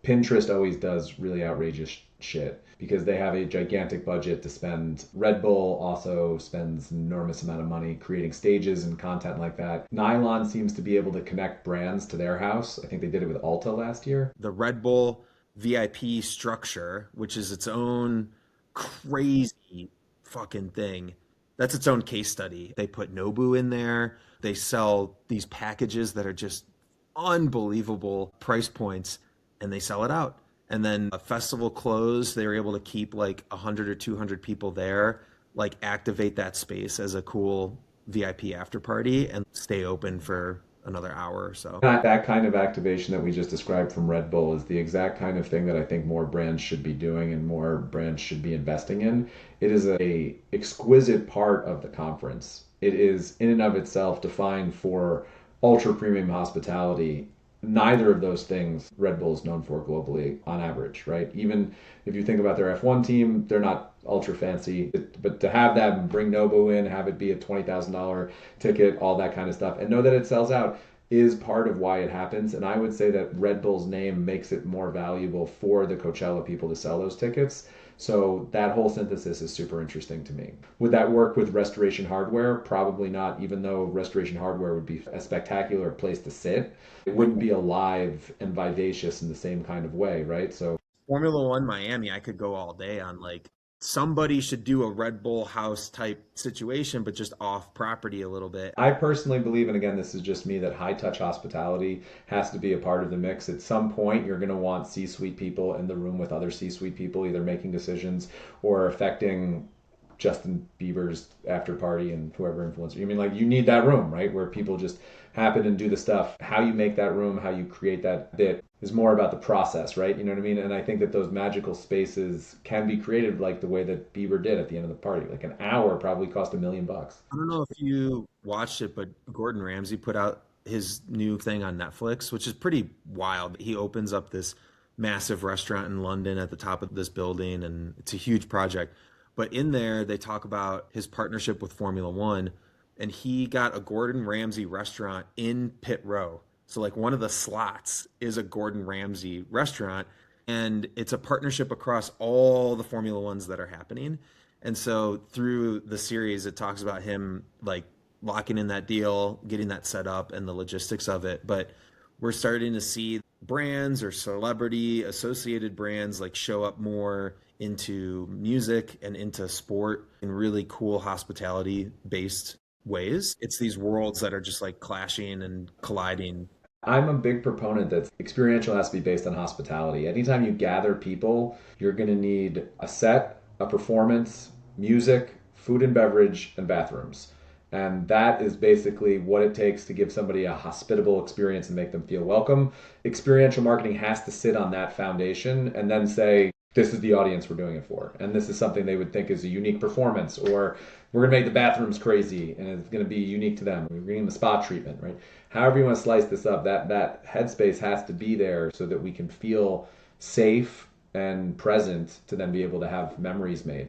Pinterest always does really outrageous shit because they have a gigantic budget to spend. Red Bull also spends an enormous amount of money creating stages and content like that. Nylon seems to be able to connect brands to their house. I think they did it with Ulta last year. The Red Bull VIP structure, which is its own crazy fucking thing. That's its own case study. They put Nobu in there. They sell these packages that are just unbelievable price points and they sell it out. And then a festival closed, they were able to keep like 100 or 200 people there, like activate that space as a cool VIP after party and stay open for another hour or so. That kind of activation that we just described from Red Bull is the exact kind of thing that I think more brands should be doing and more brands should be investing in. It is a exquisite part of the conference. It is in and of itself defined for ultra premium hospitality. Neither of those things Red Bull is known for globally on average, right? Even if you think about their F1 team, they're not ultra fancy, but to have them bring Nobu in, have it be a $20,000 ticket, all that kind of stuff, and know that it sells out is part of why it happens. And I would say that Red Bull's name makes it more valuable for the Coachella people to sell those tickets. So that whole synthesis is super interesting to me. Would that work with Restoration Hardware? Probably not, even though Restoration Hardware would be a spectacular place to sit. It wouldn't be alive and vivacious in the same kind of way, right? So Formula One Miami, I could go all day on like somebody should do a Red Bull house type situation, but just off property a little bit. I personally believe, and again, this is just me, that high touch hospitality has to be a part of the mix. At some point, you're going to want C suite people in the room with other C suite people, either making decisions or affecting Justin Bieber's after party and whoever influencer. I mean, like, you need that room, right? Where people just happen and do the stuff. How you make that room, how you create that bit is more about the process, right? You know what I mean? And I think that those magical spaces can be created like the way that Bieber did at the end of the party. Like an hour probably cost $1 million. I don't know if you watched it, but Gordon Ramsay put out his new thing on Netflix, which is pretty wild. He opens up this massive restaurant in London at the top of this building, and it's a huge project. But in there, they talk about his partnership with Formula One, and he got a Gordon Ramsay restaurant in Pit Row. So, like, one of the slots is a Gordon Ramsay restaurant, and it's a partnership across all the Formula Ones that are happening. And so, through the series, it talks about him like locking in that deal, getting that set up, and the logistics of it. But we're starting to see brands or celebrity associated brands like show up more into music and into sport in really cool hospitality based ways. It's these worlds that are just like clashing and colliding. I'm a big proponent that experiential has to be based on hospitality. Anytime you gather people, you're going to need a set, a performance, music, food and beverage, and bathrooms. And that is basically what it takes to give somebody a hospitable experience and make them feel welcome. Experiential marketing has to sit on that foundation and then say, this is the audience we're doing it for. And this is something they would think is a unique performance, or we're going to make the bathrooms crazy and it's going to be unique to them. We're bringing the spa treatment, right? However you want to slice this up, that headspace has to be there so that we can feel safe and present to then be able to have memories made.